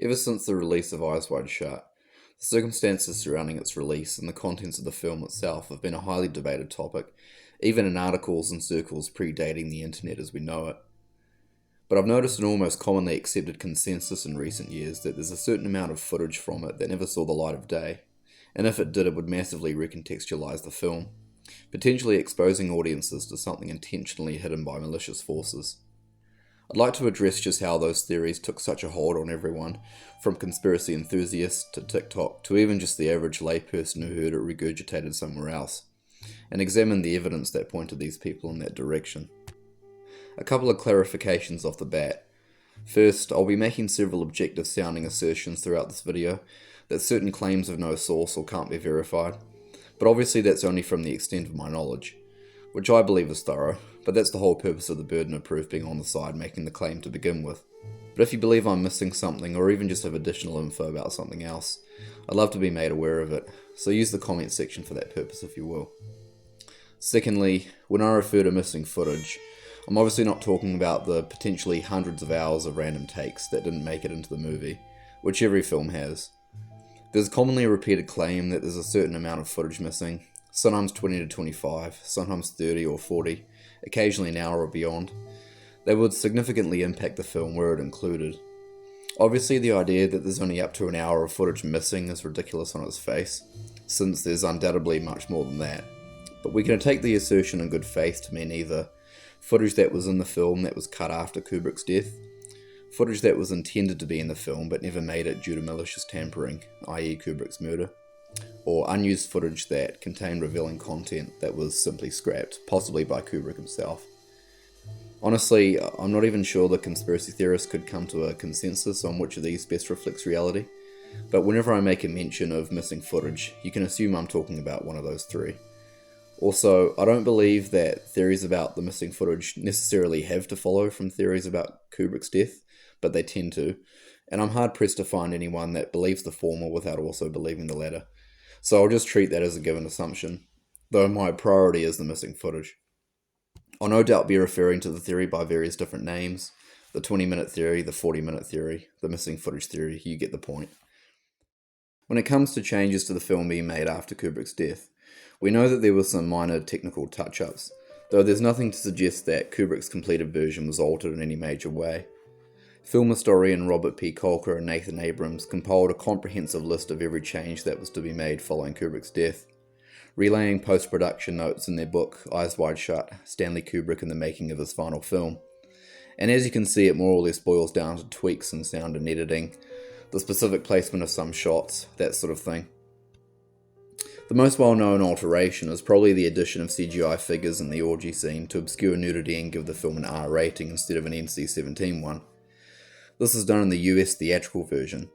Ever since the release of Eyes Wide Shut, the circumstances surrounding its release and the contents of the film itself have been a highly debated topic, even in articles and circles predating the internet as we know it. But I've noticed an almost commonly accepted consensus in recent years that there's a certain amount of footage from it that never saw the light of day, and if it did, it would massively recontextualize the film, potentially exposing audiences to something intentionally hidden by malicious forces. I'd like to address just how those theories took such a hold on everyone, from conspiracy enthusiasts to TikTok to even just the average layperson who heard it regurgitated somewhere else, and examine the evidence that pointed these people in that direction. A couple of clarifications off the bat. First, I'll be making several objective sounding assertions throughout this video that certain claims have no source or can't be verified, but obviously that's only from the extent of my knowledge, which I believe is thorough, but that's the whole purpose of the burden of proof being on the side making the claim to begin with. But if you believe I'm missing something or even just have additional info about something else, I'd love to be made aware of it, so use the comment section for that purpose if you will. Secondly, when I refer to missing footage, I'm obviously not talking about the potentially hundreds of hours of random takes that didn't make it into the movie, which every film has. There's commonly a repeated claim that there's a certain amount of footage missing, sometimes 20 to 25, sometimes 30 or 40, occasionally an hour or beyond, that would significantly impact the film were it included. Obviously the idea that there's only up to an hour of footage missing is ridiculous on its face, since there's undoubtedly much more than that. But we can take the assertion in good faith to mean either footage that was in the film that was cut after Kubrick's death, footage that was intended to be in the film but never made it due to malicious tampering, i.e. Kubrick's murder, or unused footage that contained revealing content that was simply scrapped, possibly by Kubrick himself. Honestly, I'm not even sure the conspiracy theorists could come to a consensus on which of these best reflects reality, but whenever I make a mention of missing footage, you can assume I'm talking about one of those three. Also, I don't believe that theories about the missing footage necessarily have to follow from theories about Kubrick's death, but they tend to, and I'm hard-pressed to find anyone that believes the former without also believing the latter. So I'll just treat that as a given assumption, though my priority is the missing footage. I'll no doubt be referring to the theory by various different names, the 20-minute theory, the 40-minute theory, the missing footage theory, you get the point. When it comes to changes to the film being made after Kubrick's death, we know that there were some minor technical touch-ups, though there's nothing to suggest that Kubrick's completed version was altered in any major way. Film historian Robert P. Kolker and Nathan Abrams compiled a comprehensive list of every change that was to be made following Kubrick's death, relaying post-production notes in their book Eyes Wide Shut, Stanley Kubrick and the Making of His Final Film. And as you can see, it more or less boils down to tweaks in sound and editing, the specific placement of some shots, that sort of thing. The most well-known alteration is probably the addition of CGI figures in the orgy scene to obscure nudity and give the film an R rating instead of an NC-17 one. This is done in the US theatrical version.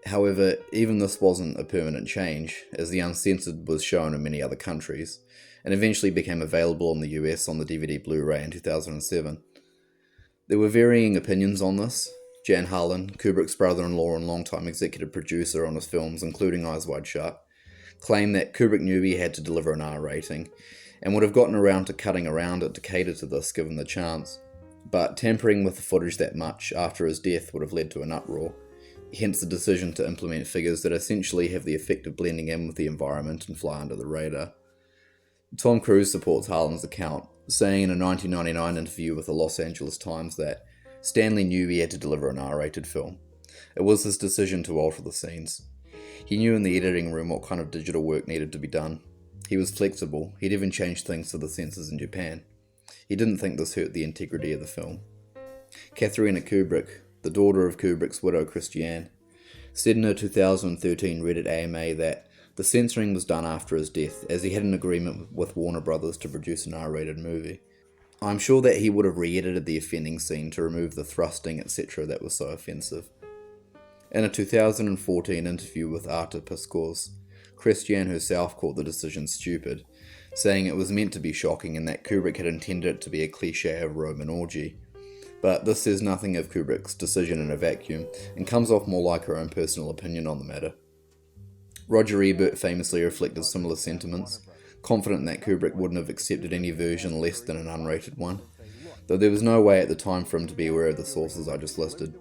However, even this wasn't a permanent change, as the uncensored was shown in many other countries, and eventually became available in the US on the DVD Blu-ray in 2007. There were varying opinions on this. Jan Harlan, Kubrick's brother-in-law and longtime executive producer on his films, including Eyes Wide Shut, claimed that Kubrick knew he had to deliver an R rating, and would have gotten around to cutting around it to cater to this given the chance. But tampering with the footage that much after his death would have led to an uproar, hence the decision to implement figures that essentially have the effect of blending in with the environment and fly under the radar. Tom Cruise supports Harlan's account, saying in a 1999 interview with the Los Angeles Times that Stanley knew he had to deliver an R-rated film. It was his decision to alter the scenes. He knew in the editing room what kind of digital work needed to be done. He was flexible, he'd even changed things for the censors in Japan. He didn't think this hurt the integrity of the film. Katharina Kubrick, the daughter of Kubrick's widow Christiane, said in her 2013 Reddit AMA that the censoring was done after his death, as he had an agreement with Warner Brothers to produce an R-rated movie. I'm sure that he would have re-edited the offending scene to remove the thrusting, etc. that was so offensive. In a 2014 interview with Arte Piscors, Christiane herself called the decision stupid, saying it was meant to be shocking and that Kubrick had intended it to be a cliché of Roman orgy. But this says nothing of Kubrick's decision in a vacuum, and comes off more like her own personal opinion on the matter. Roger Ebert famously reflected similar sentiments, confident that Kubrick wouldn't have accepted any version less than an unrated one, though there was no way at the time for him to be aware of the sources I just listed.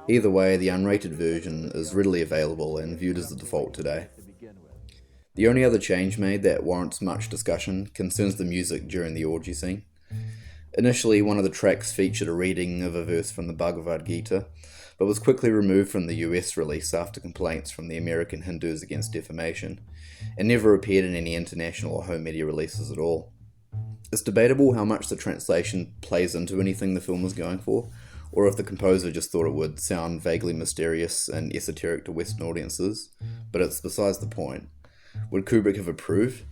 Either way, the unrated version is readily available and viewed as the default today. The only other change made that warrants much discussion concerns the music during the orgy scene. Initially, one of the tracks featured a reading of a verse from the Bhagavad Gita, but was quickly removed from the US release after complaints from the American Hindus against defamation, and never appeared in any international or home media releases at all. It's debatable how much the translation plays into anything the film was going for, or if the composer just thought it would sound vaguely mysterious and esoteric to Western audiences, but it's besides the point. Would Kubrick have approved?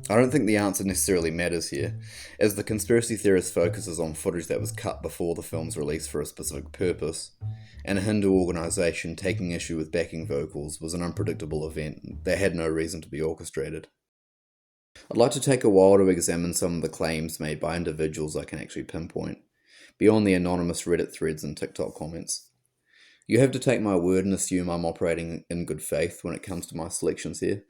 I don't think the answer necessarily matters here, as the conspiracy theorist focuses on footage that was cut before the film's release for a specific purpose, and a Hindu organisation taking issue with backing vocals was an unpredictable event that had no reason to be orchestrated. I'd like to take a while to examine some of the claims made by individuals I can actually pinpoint, beyond the anonymous Reddit threads and TikTok comments. You have to take my word and assume I'm operating in good faith when it comes to my selections here.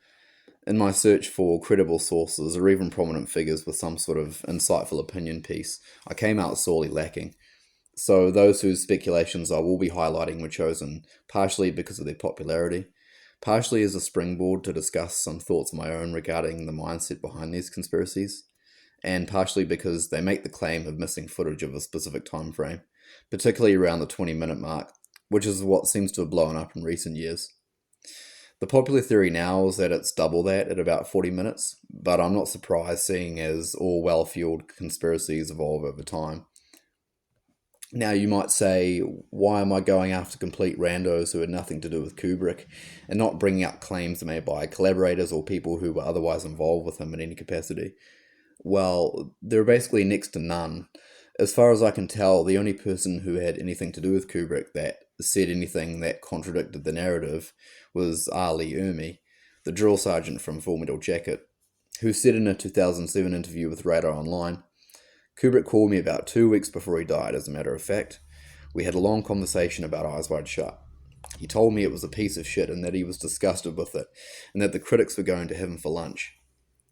In my search for credible sources or even prominent figures with some sort of insightful opinion piece, I came out sorely lacking. So those whose speculations I will be highlighting were chosen partially because of their popularity, partially as a springboard to discuss some thoughts of my own regarding the mindset behind these conspiracies, and partially because they make the claim of missing footage of a specific time frame, particularly around the 20-minute mark, which is what seems to have blown up in recent years. The popular theory now is that it's double that at about 40 minutes, but I'm not surprised seeing as all well-fueled conspiracies evolve over time. Now you might say, why am I going after complete randos who had nothing to do with Kubrick, and not bringing up claims made by collaborators or people who were otherwise involved with him in any capacity? Well, there are basically next to none. As far as I can tell, the only person who had anything to do with Kubrick that said anything that contradicted the narrative was Ali Ermey, the drill sergeant from Full Metal Jacket, who said in a 2007 interview with Radar Online, "Kubrick called me about 2 weeks before he died, as a matter of fact. We had a long conversation about Eyes Wide Shut. He told me it was a piece of shit and that he was disgusted with it, and that the critics were going to have him for lunch.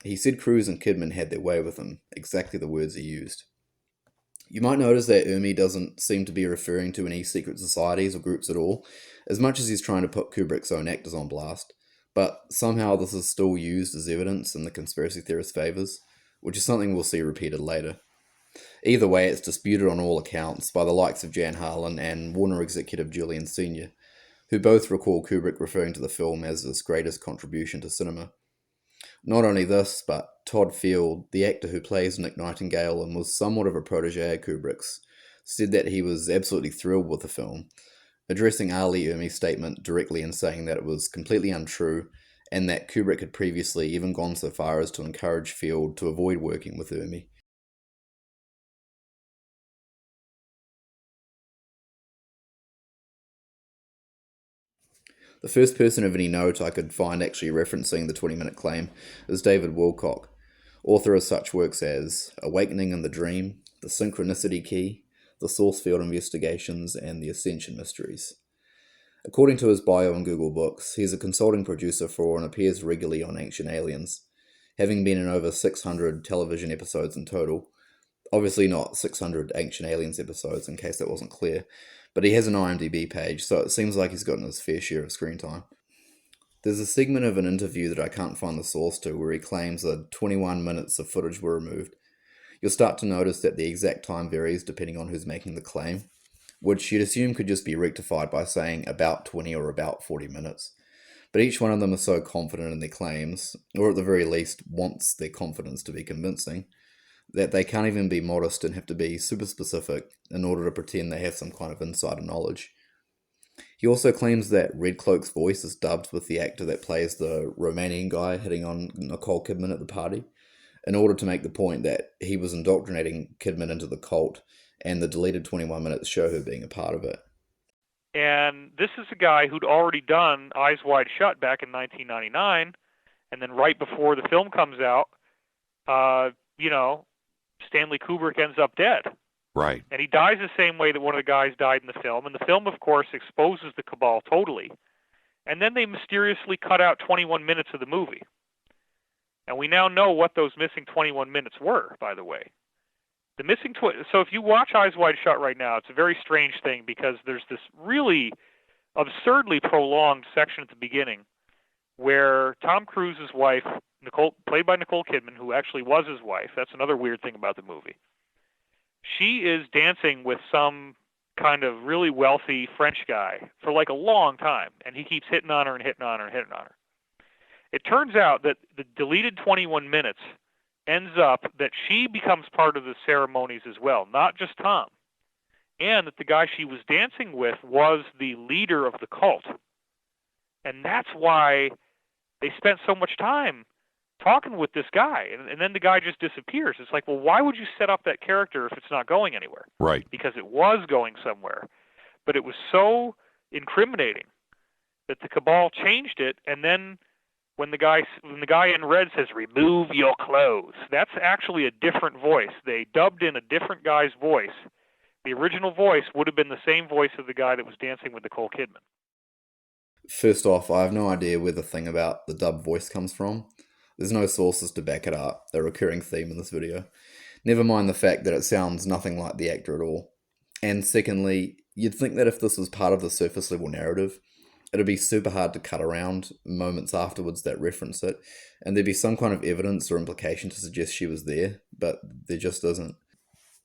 He said Cruise and Kidman had their way with him, exactly the words he used." You might notice that Ermey doesn't seem to be referring to any secret societies or groups at all, as much as he's trying to put Kubrick's own actors on blast. But somehow this is still used as evidence in the conspiracy theorist favours, which is something we'll see repeated later. Either way, it's disputed on all accounts by the likes of Jan Harlan and Warner executive Julian Sr., who both recall Kubrick referring to the film as his greatest contribution to cinema. Not only this, but Todd Field, the actor who plays Nick Nightingale and was somewhat of a protege of Kubrick's, said that he was absolutely thrilled with the film, addressing Ali Ermey's statement directly and saying that it was completely untrue, and that Kubrick had previously even gone so far as to encourage Field to avoid working with Ermey. The first person of any note I could find actually referencing the 20-minute claim is David Wilcock, author of such works as Awakening in the Dream, The Synchronicity Key, The Source Field Investigations, and The Ascension Mysteries. According to his bio on Google Books, he's a consulting producer for and appears regularly on Ancient Aliens, having been in over 600 television episodes in total. Obviously not 600 Ancient Aliens episodes, in case that wasn't clear, but he has an IMDb page, so it seems like he's gotten his fair share of screen time. There's a segment of an interview that I can't find the source to where he claims that 21 minutes of footage were removed. You'll start to notice that the exact time varies depending on who's making the claim, which you'd assume could just be rectified by saying about 20 or about 40 minutes. But each one of them is so confident in their claims, or at the very least wants their confidence to be convincing, that they can't even be modest and have to be super specific in order to pretend they have some kind of insider knowledge. He also claims that Red Cloak's voice is dubbed with the actor that plays the Romanian guy hitting on Nicole Kidman at the party, in order to make the point that he was indoctrinating Kidman into the cult, and the deleted 21 minutes show her being a part of it. And this is a guy who'd already done Eyes Wide Shut back in 1999, and then right before the film comes out, Stanley Kubrick ends up dead. Right. And he dies the same way that one of the guys died in the film. And the film, of course, exposes the cabal totally. And then they mysteriously cut out 21 minutes of the movie. And we now know what those missing 21 minutes were, by the way. The missing twin. So if you watch Eyes Wide Shut right now, it's a very strange thing because there's this really absurdly prolonged section at the beginning where Tom Cruise's wife, Nicole, played by Nicole Kidman, who actually was his wife. That's another weird thing about the movie. She is dancing with some kind of really wealthy French guy for like a long time, and he keeps hitting on her and hitting on her and hitting on her. It turns out that the deleted 21 minutes ends up that she becomes part of the ceremonies as well, not just Tom, and that the guy she was dancing with was the leader of the cult. And that's why they spent so much time talking with this guy, and then the guy just disappears. It's like, well, why would you set up that character if it's not going anywhere? Right. Because it was going somewhere. But it was so incriminating that the cabal changed it, and then when the guy in red says, "Remove your clothes," that's actually a different voice. They dubbed in a different guy's voice. The original voice would have been the same voice of the guy that was dancing with Nicole Kidman. First off, I have no idea where the thing about the dub voice comes from. There's no sources to back it up, a recurring theme in this video. Never mind the fact that it sounds nothing like the actor at all. And secondly, you'd think that if this was part of the surface level narrative, it'd be super hard to cut around moments afterwards that reference it, and there'd be some kind of evidence or implication to suggest she was there, but there just isn't.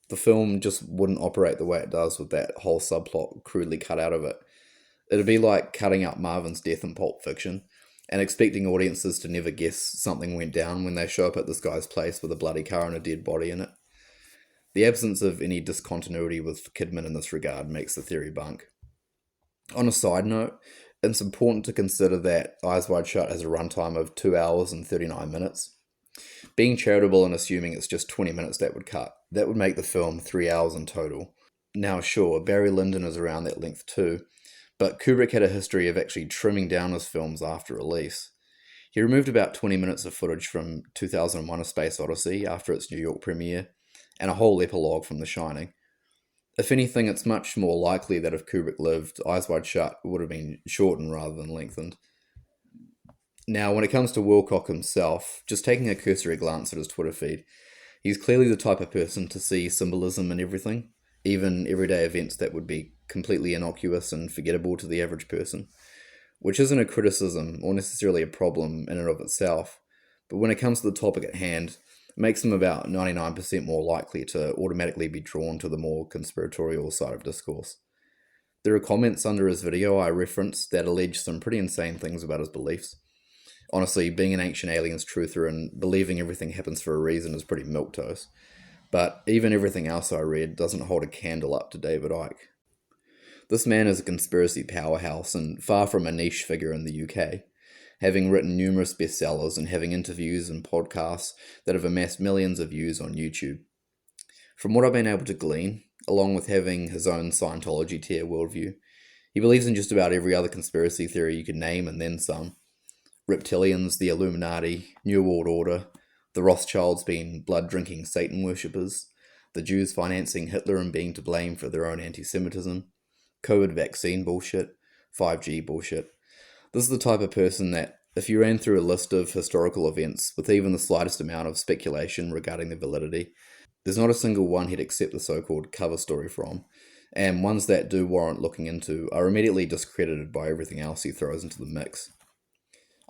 The film just wouldn't operate the way it does with that whole subplot crudely cut out of it. It'd be like cutting out Marvin's death in Pulp Fiction and expecting audiences to never guess something went down when they show up at this guy's place with a bloody car and a dead body in it. The absence of any discontinuity with Kidman in this regard makes the theory bunk. On a side note, it's important to consider that Eyes Wide Shut has a runtime of 2 hours and 39 minutes. Being charitable and assuming it's just 20 minutes that would cut, that would make the film 3 hours in total. Now sure, Barry Lyndon is around that length too, but Kubrick had a history of actually trimming down his films after release. He removed about 20 minutes of footage from 2001: A Space Odyssey after its New York premiere, and a whole epilogue from The Shining. If anything, it's much more likely that if Kubrick lived, Eyes Wide Shut would have been shortened rather than lengthened. Now, when it comes to Wilcock himself, just taking a cursory glance at his Twitter feed, he's clearly the type of person to see symbolism in everything, even everyday events that would be completely innocuous and forgettable to the average person, which isn't a criticism or necessarily a problem in and of itself, but when it comes to the topic at hand, it makes him about 99% more likely to automatically be drawn to the more conspiratorial side of discourse. There are comments under his video I referenced that allege some pretty insane things about his beliefs. Honestly, being an Ancient Aliens truther and believing everything happens for a reason is pretty milquetoast. But even everything else I read doesn't hold a candle up to David Icke. This man is a conspiracy powerhouse and far from a niche figure in the UK, having written numerous bestsellers and having interviews and podcasts that have amassed millions of views on YouTube. From what I've been able to glean, along with having his own Scientology tier worldview, he believes in just about every other conspiracy theory you can name and then some. Reptilians, the Illuminati, New World Order, the Rothschilds being blood-drinking Satan worshippers, the Jews financing Hitler and being to blame for their own anti-Semitism, COVID vaccine bullshit, 5G bullshit. This is the type of person that, if you ran through a list of historical events with even the slightest amount of speculation regarding their validity, there's not a single one he'd accept the so-called cover story from, and ones that do warrant looking into are immediately discredited by everything else he throws into the mix.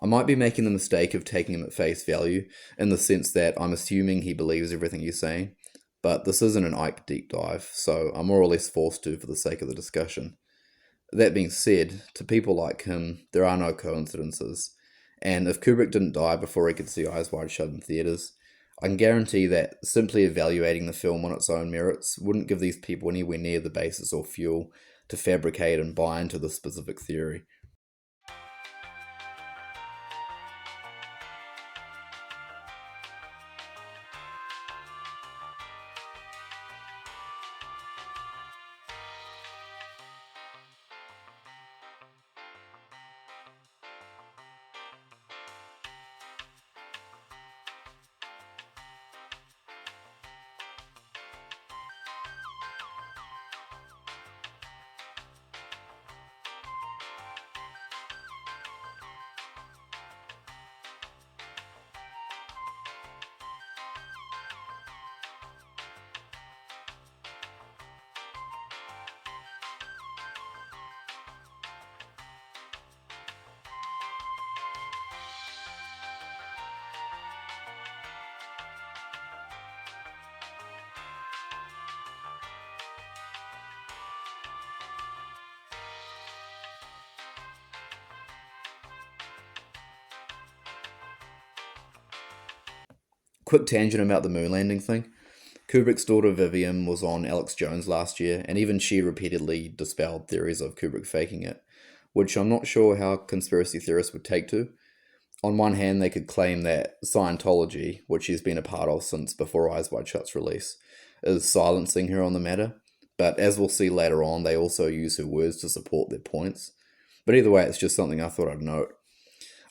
I might be making the mistake of taking him at face value, in the sense that I'm assuming he believes everything he's saying, but this isn't an Ike deep dive, so I'm more or less forced to for the sake of the discussion. That being said, to people like him, there are no coincidences, and if Kubrick didn't die before he could see Eyes Wide Shut in theatres, I can guarantee that simply evaluating the film on its own merits wouldn't give these people anywhere near the basis or fuel to fabricate and buy into this specific theory. Quick tangent about the moon landing thing. Kubrick's daughter Vivian was on Alex Jones last year, and even she repeatedly dispelled theories of Kubrick faking it, which I'm not sure how conspiracy theorists would take to. On one hand, they could claim that Scientology, which she's been a part of since before Eyes Wide Shut's release, is silencing her on the matter, but as we'll see later on, they also use her words to support their points. But either way, it's just something I thought I'd note.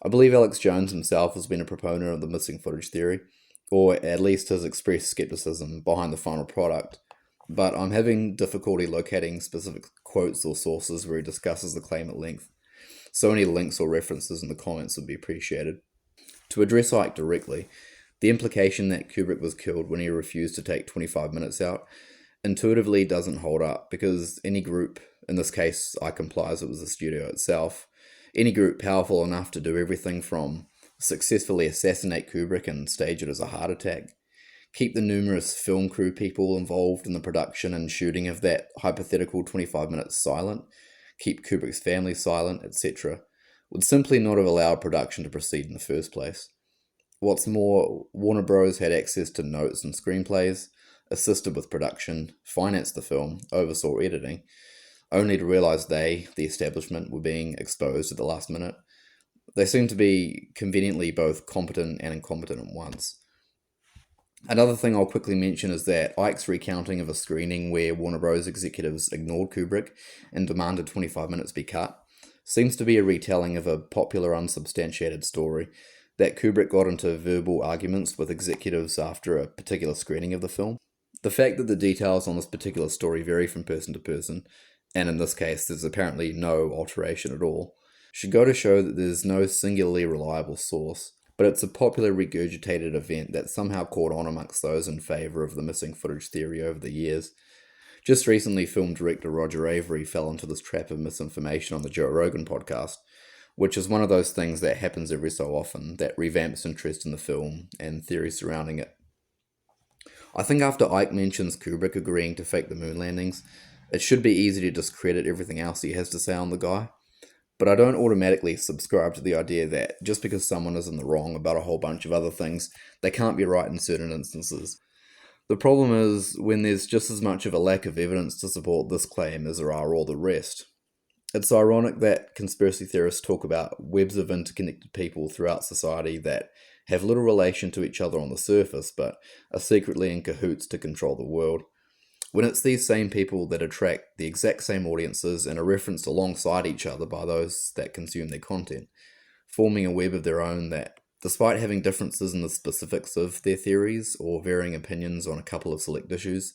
I believe Alex Jones himself has been a proponent of the missing footage theory, or at least has expressed skepticism behind the final product, but I'm having difficulty locating specific quotes or sources where he discusses the claim at length, so any links or references in the comments would be appreciated. To address Ike directly, the implication that Kubrick was killed when he refused to take 25 minutes out intuitively doesn't hold up, because any group, in this case Ike implies it was the studio itself, any group powerful enough to do everything from successfully assassinate Kubrick and stage it as a heart attack, keep the numerous film crew people involved in the production and shooting of that hypothetical 25 minutes silent, keep Kubrick's family silent, etc., would simply not have allowed production to proceed in the first place. What's more, Warner Bros. Had access to notes and screenplays, assisted with production, financed the film, oversaw editing, only to realise they, the establishment, were being exposed at the last minute. They seem to be conveniently both competent and incompetent at once. Another thing I'll quickly mention is that Ike's recounting of a screening where Warner Bros. Executives ignored Kubrick and demanded 25 minutes be cut seems to be a retelling of a popular unsubstantiated story that Kubrick got into verbal arguments with executives after a particular screening of the film. The fact that the details on this particular story vary from person to person, and in this case there's apparently no alteration at all, should go to show that there's no singularly reliable source, but it's a popular regurgitated event that somehow caught on amongst those in favour of the missing footage theory over the years. Just recently, film director Roger Avery fell into this trap of misinformation on the Joe Rogan podcast, which is one of those things that happens every so often that revamps interest in the film and theories surrounding it. I think after Ike mentions Kubrick agreeing to fake the moon landings, it should be easy to discredit everything else he has to say on the guy. But I don't automatically subscribe to the idea that just because someone is in the wrong about a whole bunch of other things, they can't be right in certain instances. The problem is when there's just as much of a lack of evidence to support this claim as there are all the rest. It's ironic that conspiracy theorists talk about webs of interconnected people throughout society that have little relation to each other on the surface, but are secretly in cahoots to control the world, when it's these same people that attract the exact same audiences and are referenced alongside each other by those that consume their content, forming a web of their own that, despite having differences in the specifics of their theories or varying opinions on a couple of select issues,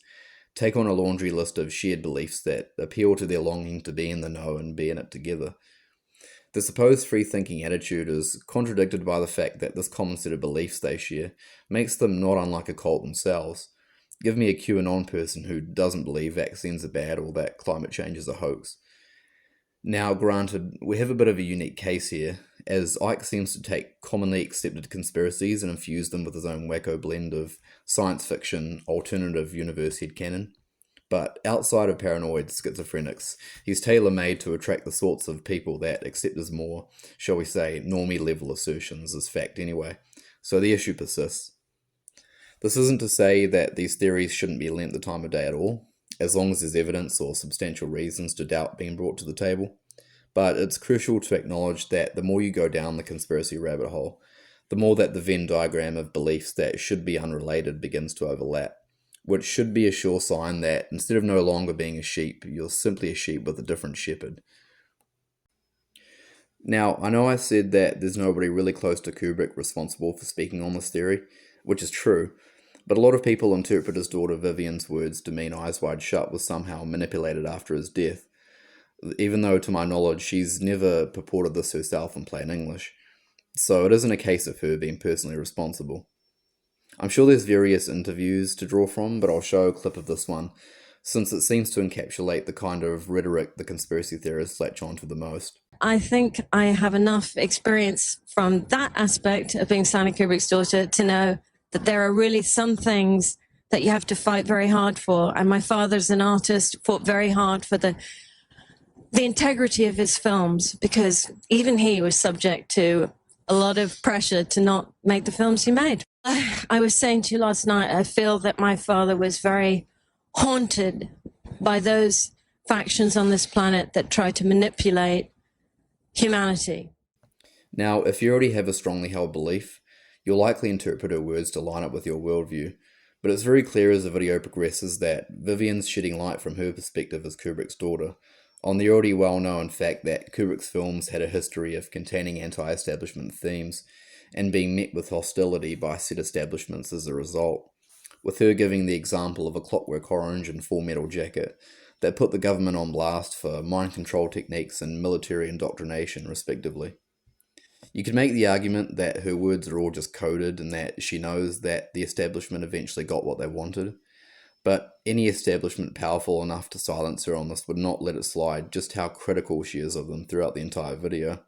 take on a laundry list of shared beliefs that appeal to their longing to be in the know and be in it together. The supposed free-thinking attitude is contradicted by the fact that this common set of beliefs they share makes them not unlike a cult themselves. Give me a QAnon person who doesn't believe vaccines are bad or that climate change is a hoax. Now, granted, we have a bit of a unique case here, as Ike seems to take commonly accepted conspiracies and infuse them with his own wacko blend of science fiction, alternative universe headcanon. But outside of paranoid schizophrenics, he's tailor-made to attract the sorts of people that accept his more, shall we say, normie-level assertions as fact anyway. So the issue persists. This isn't to say that these theories shouldn't be lent the time of day at all, as long as there's evidence or substantial reasons to doubt being brought to the table. But it's crucial to acknowledge that the more you go down the conspiracy rabbit hole, the more that the Venn diagram of beliefs that should be unrelated begins to overlap, which should be a sure sign that instead of no longer being a sheep, you're simply a sheep with a different shepherd. Now, I know I said that there's nobody really close to Kubrick responsible for speaking on this theory, which is true, but a lot of people interpret his daughter Vivian's words to mean Eyes Wide Shut was somehow manipulated after his death, even though to my knowledge she's never purported this herself in plain English, so it isn't a case of her being personally responsible. I'm sure there's various interviews to draw from, but I'll show a clip of this one, since it seems to encapsulate the kind of rhetoric the conspiracy theorists latch onto the most. I think I have enough experience from that aspect of being Stanley Kubrick's daughter to know that there are really some things that you have to fight very hard for. And my father's an artist, fought very hard for the integrity of his films, because even he was subject to a lot of pressure to not make the films he made. I was saying to you last night, I feel that my father was very haunted by those factions on this planet that try to manipulate humanity. Now, if you already have a strongly held belief, you'll likely interpret her words to line up with your worldview, but it's very clear as the video progresses that Vivian's shedding light from her perspective as Kubrick's daughter on the already well-known fact that Kubrick's films had a history of containing anti-establishment themes and being met with hostility by said establishments as a result, with her giving the example of A Clockwork Orange and Full Metal Jacket that put the government on blast for mind control techniques and military indoctrination, respectively. You could make the argument that her words are all just coded and that she knows that the establishment eventually got what they wanted, but any establishment powerful enough to silence her on this would not let it slide just how critical she is of them throughout the entire video.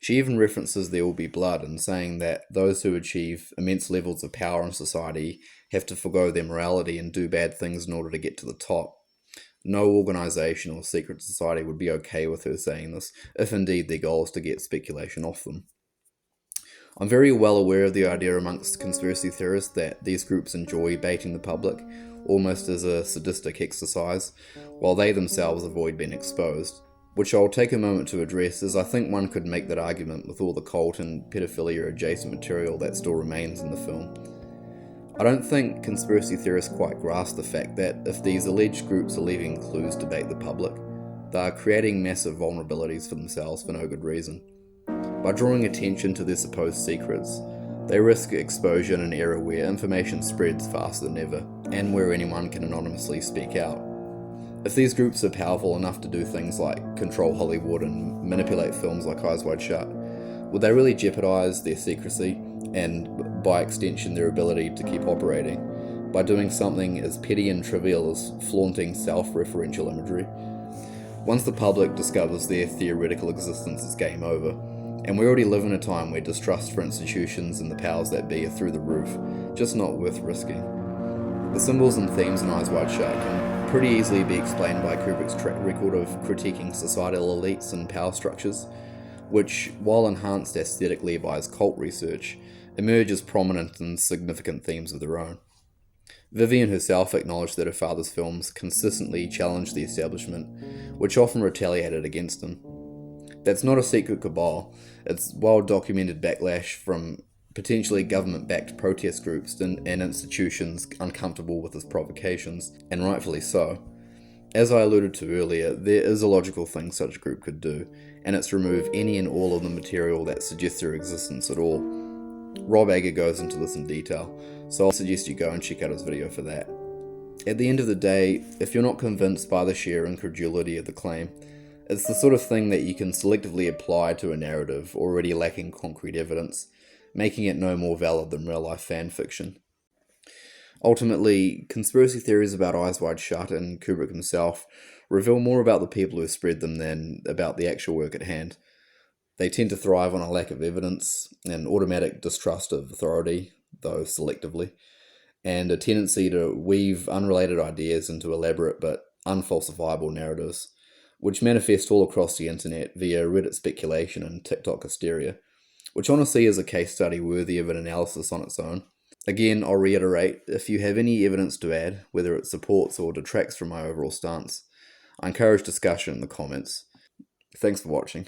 She even references There Will Be Blood and saying that those who achieve immense levels of power in society have to forgo their morality and do bad things in order to get to the top. No organisation or secret society would be okay with her saying this, if indeed their goal is to get speculation off them. I'm very well aware of the idea amongst conspiracy theorists that these groups enjoy baiting the public, almost as a sadistic exercise, while they themselves avoid being exposed, which I'll take a moment to address, as I think one could make that argument with all the cult and pedophilia adjacent material that still remains in the film. I don't think conspiracy theorists quite grasp the fact that if these alleged groups are leaving clues to bait the public, they are creating massive vulnerabilities for themselves for no good reason. By drawing attention to their supposed secrets, they risk exposure in an era where information spreads faster than ever, and where anyone can anonymously speak out. If these groups are powerful enough to do things like control Hollywood and manipulate films like Eyes Wide Shut, would they really jeopardize their secrecy and, by extension, their ability to keep operating by doing something as petty and trivial as flaunting self-referential imagery? Once the public discovers their theoretical existence, it's game over, and we already live in a time where distrust for institutions and the powers that be are through the roof, just not worth risking. The symbols and themes in Eyes Wide Shut can pretty easily be explained by Kubrick's track record of critiquing societal elites and power structures, which, while enhanced aesthetically by his cult research, emerge as prominent and significant themes of their own. Vivian herself acknowledged that her father's films consistently challenged the establishment, which often retaliated against them. That's not a secret cabal, it's well-documented backlash from potentially government-backed protest groups and institutions uncomfortable with his provocations, and rightfully so. As I alluded to earlier, there is a logical thing such a group could do, and it's remove any and all of the material that suggests their existence at all. Rob Ager goes into this in detail, so I'll suggest you go and check out his video for that. At the end of the day, if you're not convinced by the sheer incredulity of the claim, it's the sort of thing that you can selectively apply to a narrative already lacking concrete evidence, making it no more valid than real-life fan fiction. Ultimately, conspiracy theories about Eyes Wide Shut and Kubrick himself reveal more about the people who spread them than about the actual work at hand. They tend to thrive on a lack of evidence, an automatic distrust of authority, though selectively, and a tendency to weave unrelated ideas into elaborate but unfalsifiable narratives, which manifest all across the internet via Reddit speculation and TikTok hysteria, which honestly is a case study worthy of an analysis on its own. Again, I'll reiterate, if you have any evidence to add, whether it supports or detracts from my overall stance, I encourage discussion in the comments. Thanks for watching.